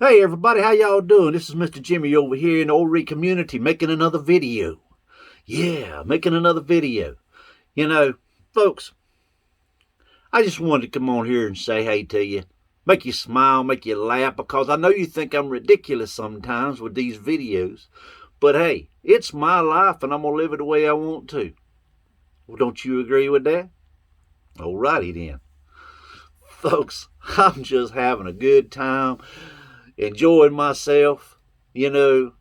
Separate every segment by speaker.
Speaker 1: Hey everybody, how y'all doing? This is Mr. Jimmy over here in the Old Reed community making another video. Yeah, making another video. You know, folks, I just wanted to come on here and say hey to you. Make you smile, make you laugh, because I know you think I'm ridiculous sometimes with these videos. But hey, it's my life and I'm going to live it the way I want to. Well, don't you agree with that? Alrighty then. Folks, I'm just having a good time, enjoying myself. You know,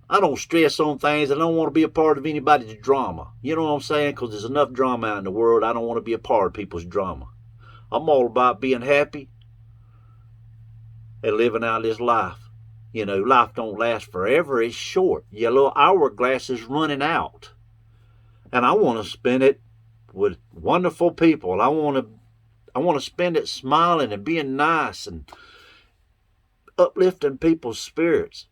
Speaker 1: I don't stress on things. I don't want to be a part of anybody's drama. You know what I'm saying? Because there's enough drama out in the world. I don't want to be a part of people's drama. I'm all about being happy and living out this life. You know, life don't last forever. It's short. Your little hourglass is running out. And I want to spend it with wonderful people. I want to spend it smiling and being nice and uplifting people's spirits.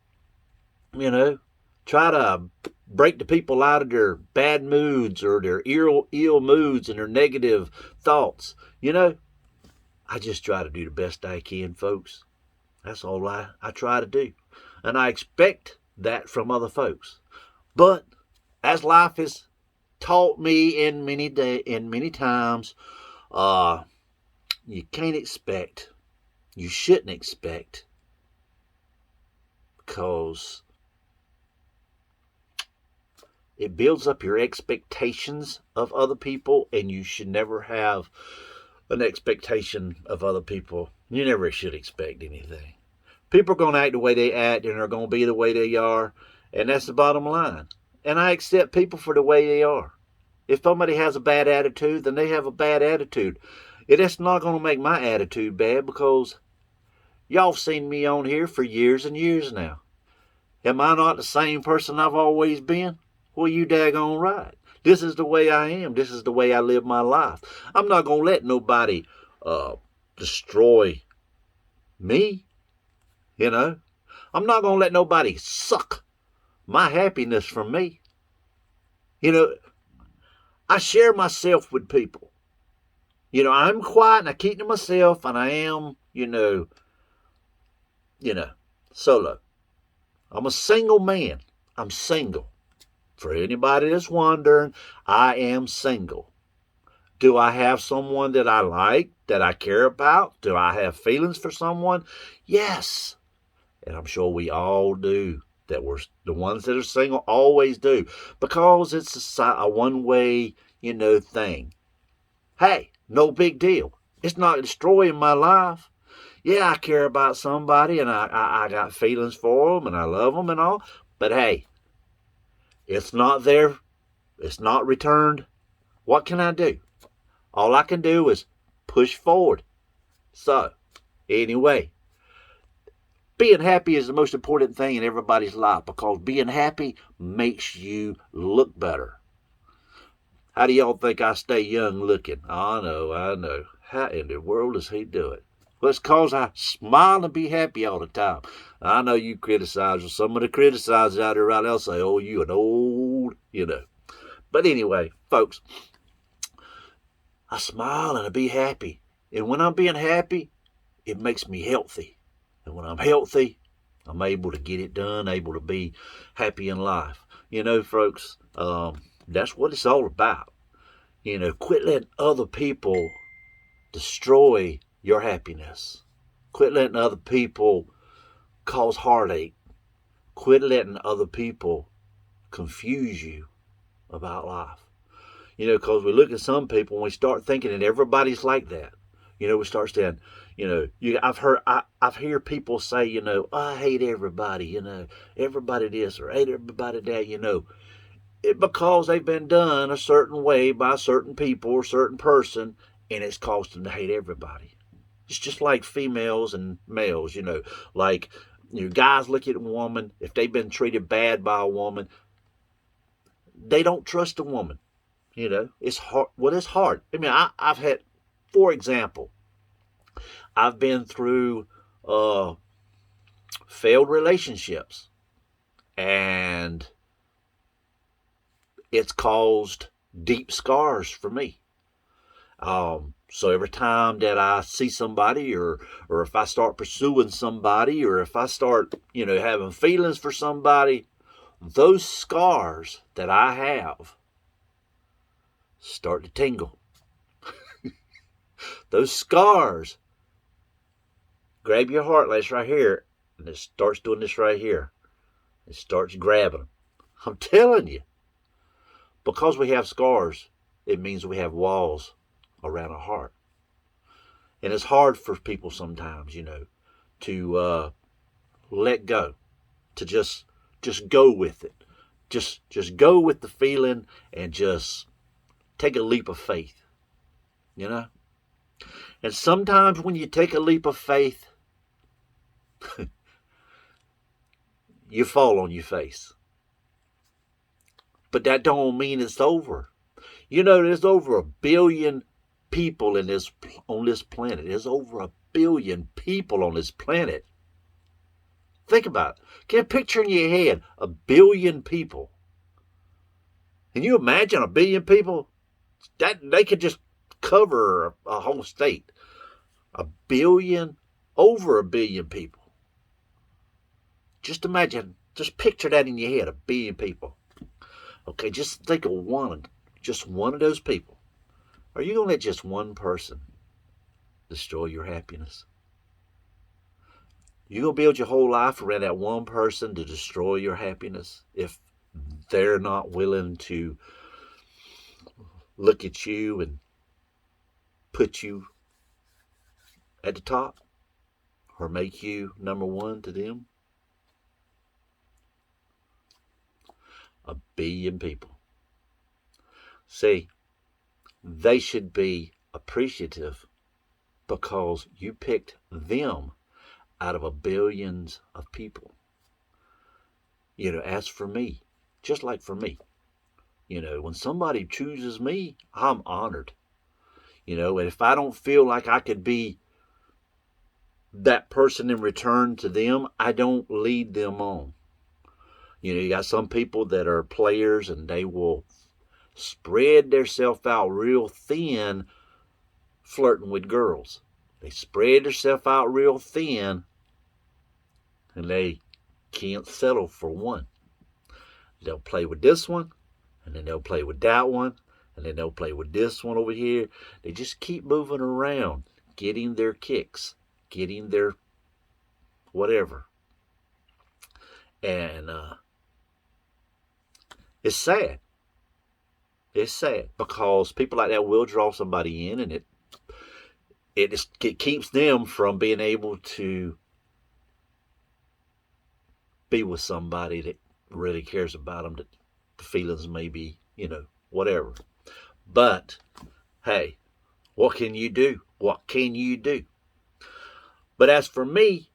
Speaker 1: You know, try to break the people out of their bad moods or their ill moods and their negative thoughts. You know, I just try to do the best I can, folks. That's all I try to do. And I expect that from other folks. But as life has taught me in many times, you can't expect, you shouldn't expect, because it builds up your expectations of other people, and you should never have an expectation of other people. You never should expect anything. People are going to act the way they act, and they're going to be the way they are, and that's the bottom line. And I accept people for the way they are. If somebody has a bad attitude, then they have a bad attitude. It's not going to make my attitude bad, because y'all seen me on here for years and years now. Am I not the same person I've always been? Well, you daggone right. This is the way I am. This is the way I live my life. I'm not going to let nobody destroy me, you know. I'm not going to let nobody suck my happiness from me. You know, I share myself with people. You know, I'm quiet and I keep to myself, and I am, solo. I'm a single man. I'm single. For anybody that's wondering, I am single. Do I have someone that I like, that I care about? Do I have feelings for someone? Yes. And I'm sure we all do. That we're the ones that are single always do. Because it's a one-way, thing. Hey, no big deal. It's not destroying my life. Yeah, I care about somebody, and I got feelings for them, and I love them and all. But hey, it's not there. It's not returned. What can I do? All I can do is push forward. So, anyway, being happy is the most important thing in everybody's life, because being happy makes you look better. How do y'all think I stay young looking? I know. How in the world does he do it? Well, it's because I smile and be happy all the time. I know you criticize, or some of the criticizers out there right now say, oh, you an old. But anyway, folks, I smile and I be happy. And when I'm being happy, it makes me healthy. And when I'm healthy, I'm able to get it done, able to be happy in life. Folks, that's what it's all about. Quit letting other people destroy your happiness. Quit letting other people cause heartache. Quit letting other people confuse you about life. Because we look at some people and we start thinking that everybody's like that. We start saying, I've heard people say, I hate everybody, everybody this or hate everybody that, because they've been done a certain way by certain people or certain person, and it's caused them to hate everybody. It's just like females and males, like, guys look at a woman, if they've been treated bad by a woman, they don't trust a woman. It's hard. Well, it's hard. I mean, I've had, for example, I've been through failed relationships, and it's caused deep scars for me. So every time that I see somebody, or if I start pursuing somebody, or if I start, having feelings for somebody, those scars that I have start to tingle. Those scars grab your heart lace right here, and it starts doing this right here. It starts grabbing them. I'm telling you, because we have scars, it means we have walls around our heart. And it's hard for people sometimes, to let go, to just go with it. Just go with the feeling and just take a leap of faith, And sometimes when you take a leap of faith, you fall on your face. But that don't mean it's over. There's over 1 billion people on this planet. There's over 1 billion people on this planet. Think about it. Get a picture in your head. 1 billion people. Can you imagine 1 billion people? That they could just cover a whole state. 1 billion, over 1 billion people. Just imagine, just picture that in your head, 1 billion people. Okay, just think of just one of those people. Are you going to let just one person destroy your happiness? You going to build your whole life around that one person to destroy your happiness if they're not willing to look at you and put you at the top or make you number one to them? 1 billion people. See, they should be appreciative because you picked them out of billions of people. As for me, just like for me, when somebody chooses me, I'm honored. And if I don't feel like I could be that person in return to them, I don't lead them on. You got some people that are players and they will spread themselves out real thin flirting with girls. They spread themselves out real thin and they can't settle for one. They'll play with this one, and then they'll play with that one, and then they'll play with this one over here. They just keep moving around, getting their kicks, getting their whatever. And it's sad. It's sad because people like that will draw somebody in, and it keeps them from being able to be with somebody that really cares about them, that the feelings may be, whatever. But, hey, what can you do? What can you do? But as for me,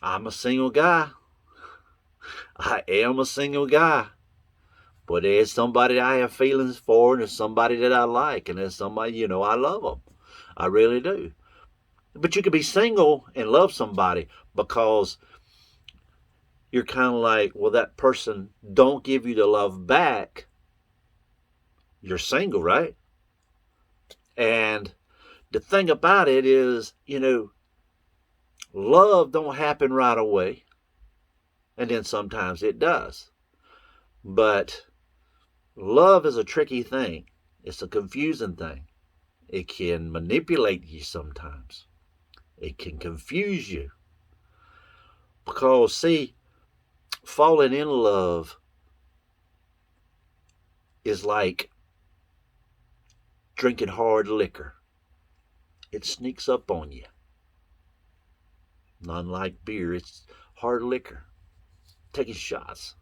Speaker 1: I'm a single guy. I am a single guy. But there's somebody I have feelings for, and there's somebody that I like, and there's somebody, I love them. I really do. But you can be single and love somebody because you're kind of like, well, that person don't give you the love back. You're single, right? And the thing about it is, love don't happen right away. And then sometimes it does. But love is a tricky thing. It's a confusing thing. It can manipulate you sometimes. It can confuse you. Because, see, falling in love is like drinking hard liquor. It sneaks up on you. Unlike beer, it's hard liquor. Taking shots.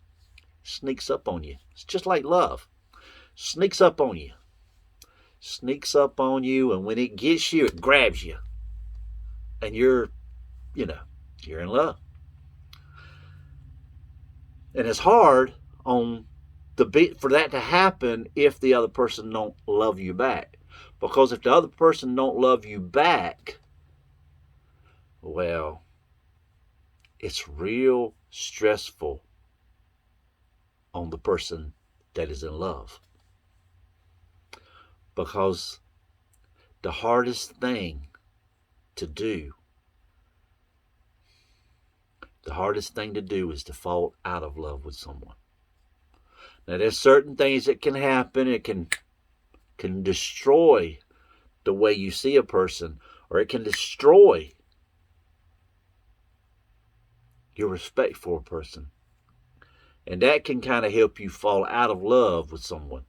Speaker 1: Sneaks up on you. It's just like love. Sneaks up on you. Sneaks up on you, and when it gets you, it grabs you. And you're in love. And it's hard for that to happen if the other person don't love you back. Because if the other person don't love you back, well, it's real stressful on the person that is in love. Because the hardest thing to do, is to fall out of love with someone. Now, there's certain things that can happen. It can destroy the way you see a person, or it can destroy your respect for a person. And that can kind of help you fall out of love with someone.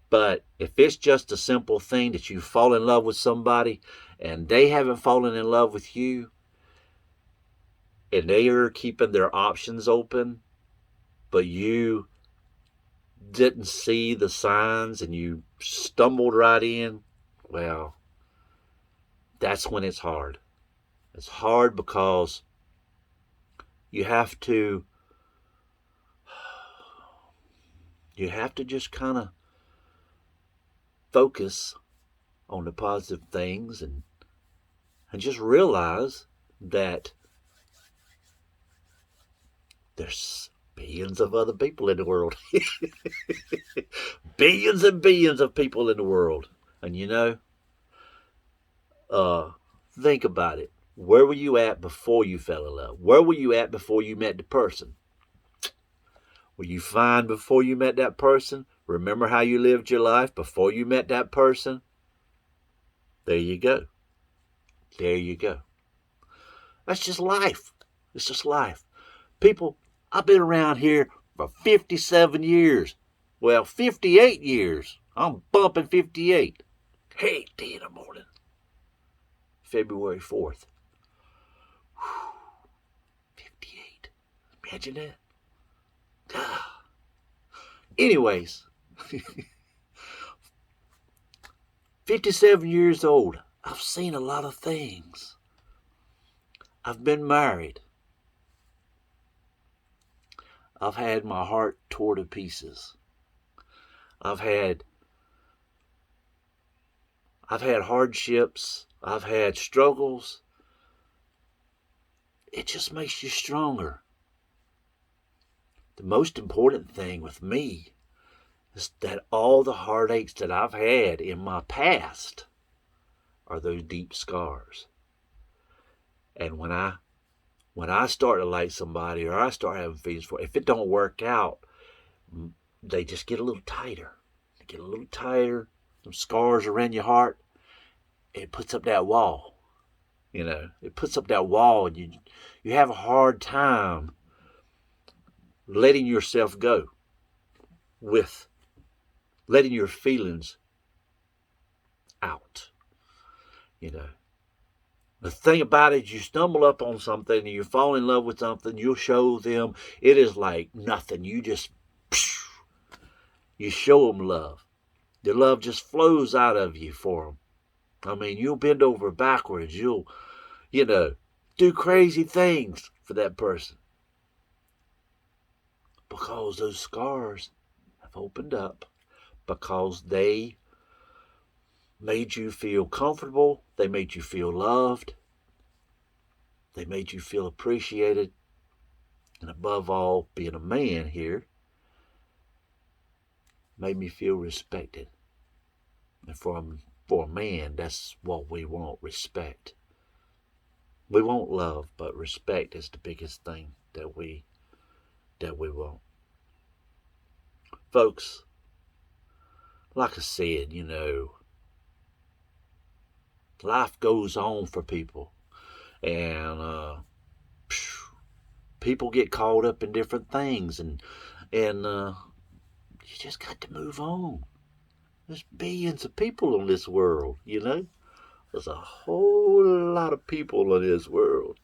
Speaker 1: But if it's just a simple thing that you fall in love with somebody and they haven't fallen in love with you, and they are keeping their options open, but you didn't see the signs and you stumbled right in, well, that's when it's hard. It's hard because you have to just kind of focus on the positive things and just realize that there's billions of other people in the world. Billions and billions of people in the world. And think about it. Where were you at before you fell in love? Where were you at before you met the person? Were you fine before you met that person? Remember how you lived your life before you met that person? There you go. There you go. That's just life. It's just life. People, I've been around here for 57 years. Well, 58 years. I'm bumping 58. 8:30 in the morning. February 4th. 58. Imagine that. Anyways, 57 years old. I've seen a lot of things. I've been married. I've had my heart torn to pieces. I've had hardships. I've had struggles. It just makes you stronger. The most important thing with me is that all the heartaches that I've had in my past are those deep scars. And when I start to like somebody, or I start having feelings for, if it don't work out, they just get a little tighter. They get a little tighter. Some scars around your heart. It puts up that wall. It puts up that wall, and you have a hard time letting yourself go, with letting your feelings out. The thing about it is, you stumble up on something and you fall in love with something, you'll show them it is like nothing. You show them love. The love just flows out of you for them. I mean, you'll bend over backwards. You'll, do crazy things for that person. Because those scars have opened up. Because they made you feel comfortable. They made you feel loved. They made you feel appreciated. And above all, being a man here made me feel respected. And for a man, that's what we want, respect. We want love, but respect is the biggest thing that we want. Folks, like I said, life goes on for people. And people get caught up in different things, and you just got to move on. There's billions of people in this world, There's a whole lot of people in this world.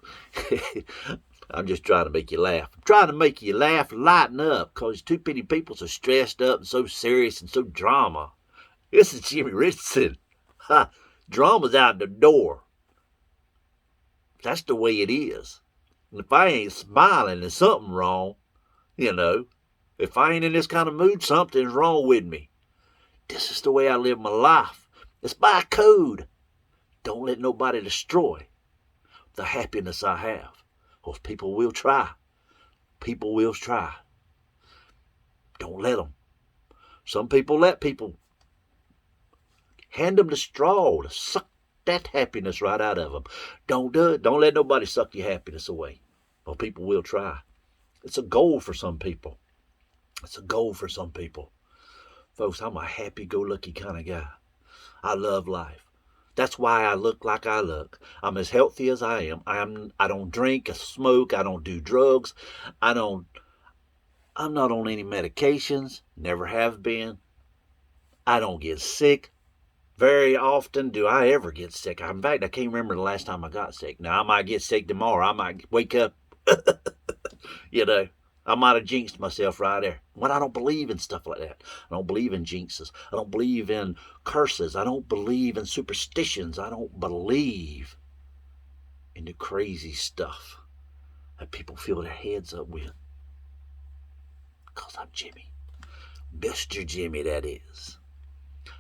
Speaker 1: I'm just trying to make you laugh. I'm trying to make you laugh and lighten up, because too many people are stressed up and so serious and so drama. This is Jimmy Richardson. Drama's out the door. That's the way it is. And if I ain't smiling, there's something wrong. If I ain't in this kind of mood, something's wrong with me. This is the way I live my life. It's by code. Don't let nobody destroy the happiness I have. Because people will try. People will try. Don't let them. Some people let people Hand them the straw to suck that happiness right out of them. Don't do it. Don't let nobody suck your happiness away. Well, people will try. It's a goal for some people. It's a goal for some people. Folks, I'm a happy-go-lucky kind of guy. I love life. That's why I look like I look. I'm as healthy as I am. I don't drink, I smoke, I don't do drugs. I'm not on any medications, never have been. I don't get sick. Very often do I ever get sick. In fact, I can't remember the last time I got sick. Now, I might get sick tomorrow. I might wake up, I might have jinxed myself right there. But I don't believe in stuff like that. I don't believe in jinxes. I don't believe in curses. I don't believe in superstitions. I don't believe in the crazy stuff that people fill their heads up with. Because I'm Jimmy. Mr. Jimmy, that is.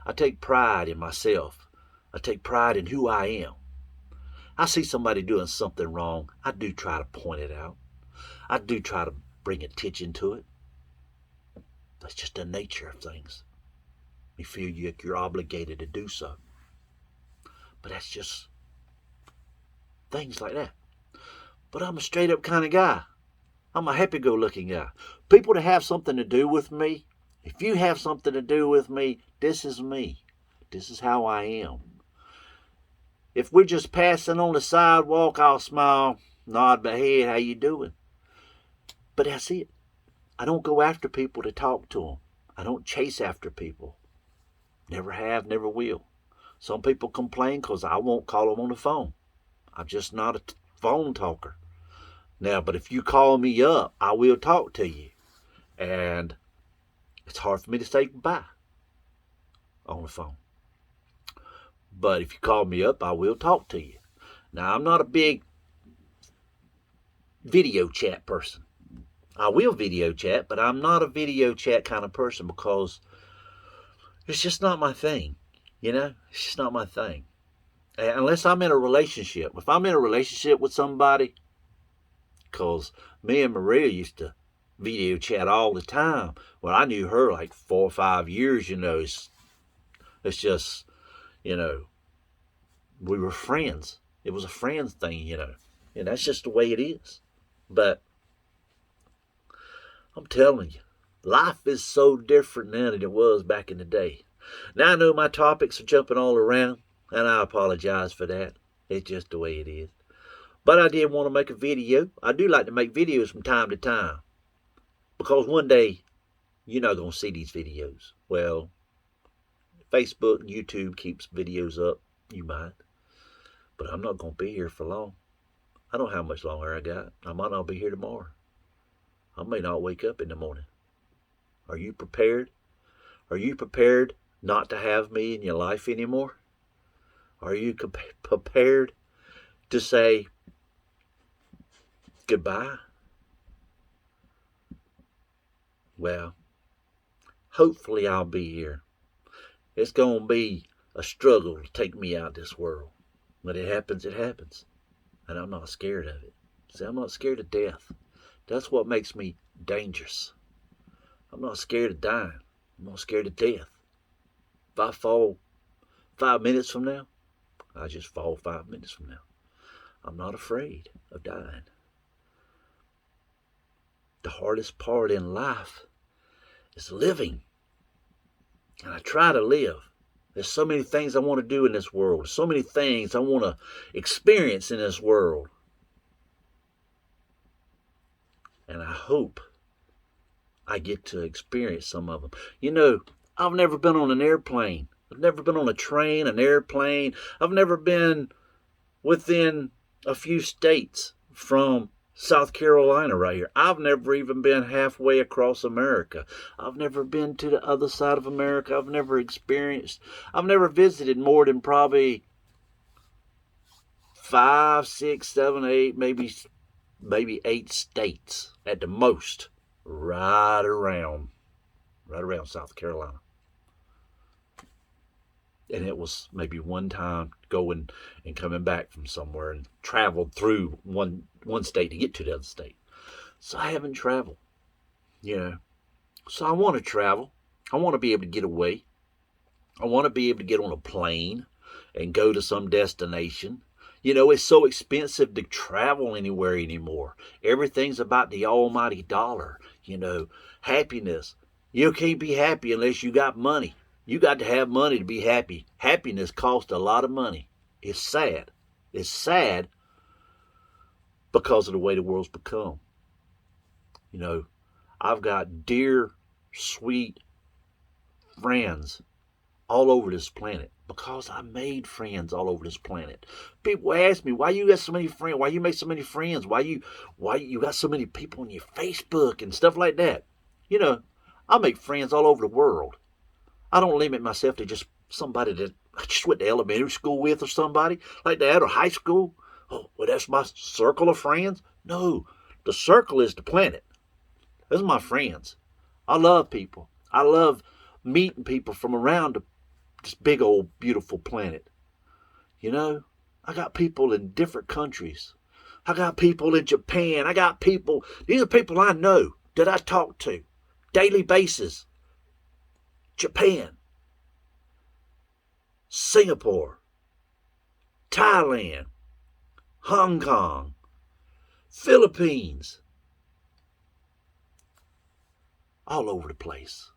Speaker 1: I take pride in myself. I take pride in who I am. I see somebody doing something wrong. I do try to point it out. I do try to bring attention to it. That's just the nature of things. You feel you're obligated to do so. But that's just things like that. But I'm a straight up kind of guy. I'm a happy-go-lucky guy. People that have something to do with me, if you have something to do with me, this is me. This is how I am. If we're just passing on the sidewalk, I'll smile, nod my head, how you doing? But that's it. I don't go after people to talk to them. I don't chase after people. Never have, never will. Some people complain because I won't call them on the phone. I'm just not a phone talker. Now, but if you call me up, I will talk to you. And it's hard for me to say goodbye on the phone. But if you call me up, I will talk to you. Now, I'm not a big video chat person. I will video chat, but I'm not a video chat kind of person because it's just not my thing. It's just not my thing. Unless I'm in a relationship. If I'm in a relationship with somebody, because me and Maria used to video chat all the time. Well, I knew her like 4 or 5 years, It's just, we were friends. It was a friends thing, And that's just the way it is. But I'm telling you, life is so different now than it was back in the day. Now I know my topics are jumping all around, and I apologize for that. It's just the way it is. But I did want to make a video. I do like to make videos from time to time. Because one day, you're not going to see these videos. Well, Facebook and YouTube keeps videos up. You might. But I'm not going to be here for long. I don't know how much longer I got. I might not be here tomorrow. I may not wake up in the morning. Are you prepared? Are you prepared not to have me in your life anymore? Are you prepared to say goodbye? Well, hopefully I'll be here. It's going to be a struggle to take me out of this world. When it happens, it happens. And I'm not scared of it. See, I'm not scared of death. That's what makes me dangerous. I'm not scared of dying. I'm not scared of death. If I fall 5 minutes from now, I just fall 5 minutes from now. I'm not afraid of dying. The hardest part in life is living. And I try to live. There's so many things I want to do in this world. So many things I want to experience in this world. And I hope I get to experience some of them. I've never been on an airplane. I've never been on a train, an airplane. I've never been within a few states from South Carolina right here. I've never even been halfway across America. I've never been to the other side of America. I've never visited more than probably 5, 6, 7, 8, maybe 8 states at the most, right around South Carolina. And it was maybe one time going and coming back from somewhere and traveled through one state to get to the other state. So I haven't traveled, So I want to travel. I want to be able to get away. I want to be able to get on a plane and go to some destination. You know, it's so expensive to travel anywhere anymore. Everything's about the almighty dollar. You know, happiness. You can't be happy unless you got money. You got to have money to be happy. Happiness costs a lot of money. It's sad. It's sad because of the way the world's become. You know, I've got dear, sweet friends all over this planet because I made friends all over this planet. People ask me, why you got so many friends? Why you make so many friends? Why you got so many people on your Facebook and stuff like that? You know, I make friends all over the world. I don't limit myself to just somebody that I just went to elementary school with or somebody like that or high school. Oh, well, that's my circle of friends. No, the circle is the planet. Those are my friends. I love people. I love meeting people from around this big old beautiful planet. You know, I got people in different countries. I got people in Japan. I got people, these are people I know that I talk to daily basis. Japan, Singapore, Thailand, Hong Kong, Philippines, all over the place.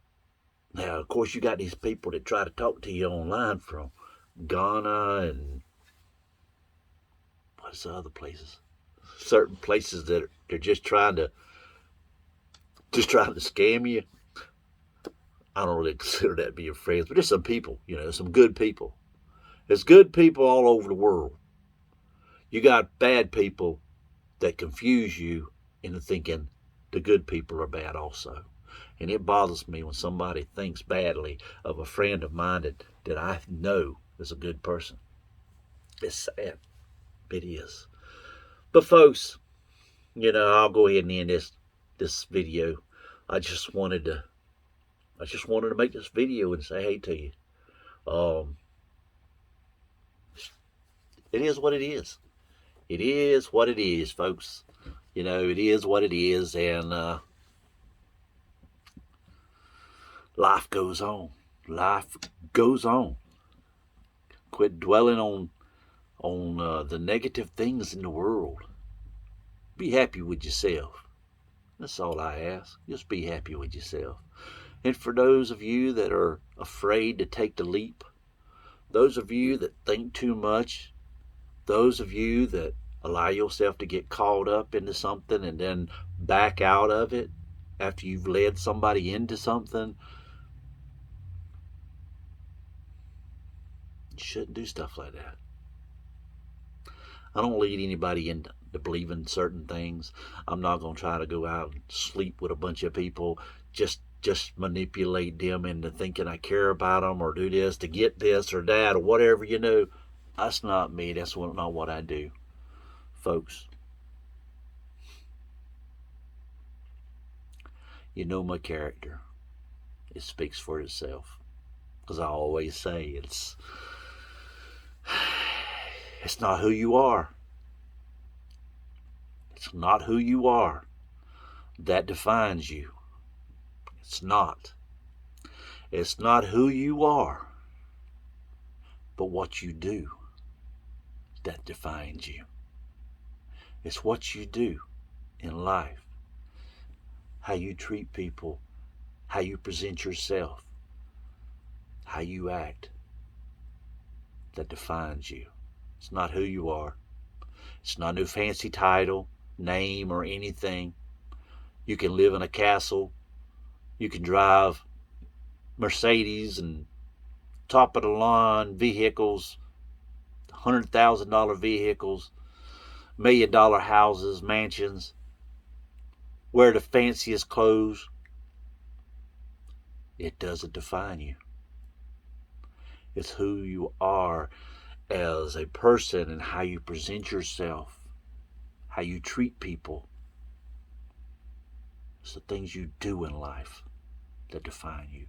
Speaker 1: Now, of course, you got these people that try to talk to you online from Ghana and what's the other places? Certain places that they're just trying to scam you. I don't really consider that being friends, but there's some people, you know, some good people. There's good people all over the world. You got bad people that confuse you into thinking the good people are bad also. And it bothers me when somebody thinks badly of a friend of mine that I know is a good person. It's sad. It is. But folks, you know, I'll go ahead and end this video. I just wanted to make this video and say hey to you. It is what it is. It is what it is, folks. You know, it is what it is, and life goes on. Life goes on. Quit dwelling on the negative things in the world. Be happy with yourself. That's all I ask. Just be happy with yourself. And for those of you that are afraid to take the leap, those of you that think too much, those of you that allow yourself to get caught up into something and then back out of it after you've led somebody into something, you shouldn't do stuff like that. I don't lead anybody into believing certain things. I'm not going to try to go out and sleep with a bunch of people, just manipulate them into thinking I care about them or do this to get this or that or whatever, you know. That's not me. That's not what I do, folks. You know my character. It speaks for itself. Because I always say it's not who you are. It's not who you are that defines you. It's not. It's not who you are, but what you do that defines you. It's what you do in life, how you treat people, how you present yourself, how you act, that defines you. It's not who you are. It's not no fancy title, name, or anything. You can live in a castle. You can drive Mercedes and top of the line vehicles, $100,000 vehicles, $1 million houses, mansions, wear the fanciest clothes. It doesn't define you. It's who you are as a person and how you present yourself, how you treat people. It's the things you do in life that define you.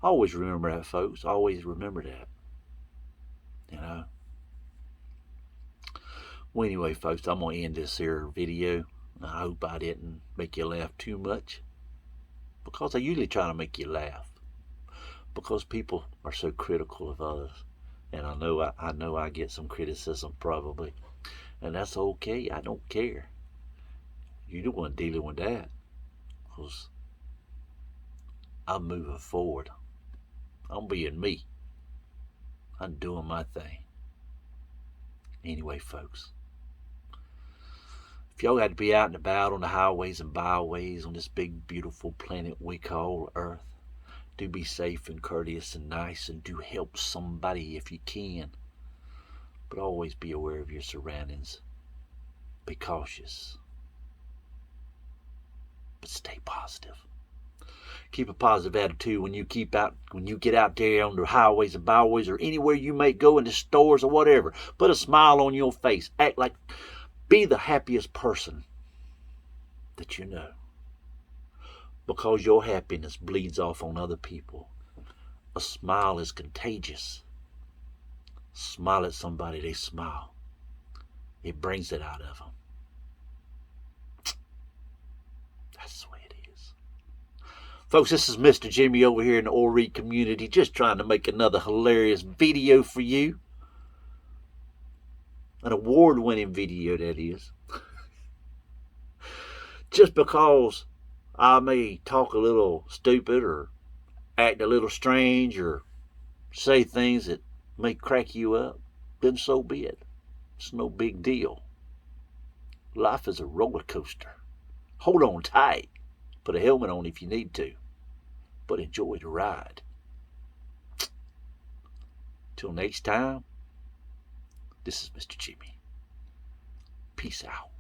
Speaker 1: Always remember that, folks. Always remember that. You know? Well, anyway, folks, I'm going to end this here video. I hope I didn't make you laugh too much, because I usually try to make you laugh. because people are so critical of others. And I know I get some criticism probably. And that's okay. I don't care. You're the one dealing with that. Because I'm moving forward. I'm being me. I'm doing my thing. Anyway, folks, if y'all got to be out and about on the highways and byways on this big, beautiful planet we call Earth, do be safe and courteous and nice, and do help somebody if you can. But always be aware of your surroundings. Be cautious. But stay positive. Keep a positive attitude when you get out there on the highways and byways or anywhere you may go, in the stores or whatever. Put a smile on your face. Be the happiest person that you know. Because your happiness bleeds off on other people. A smile is contagious. Smile at somebody, they smile. It brings it out of them. That's the way it is. Folks, this is Mr. Jimmy over here in the Oil Rig community, just trying to make another hilarious video for you. An award-winning video, that is. Just because I may talk a little stupid or act a little strange or say things that may crack you up, then so be it. It's no big deal. Life is a roller coaster. Hold on tight. Put a helmet on if you need to. But enjoy the ride. Till next time, this is Mr. Jimmy. Peace out.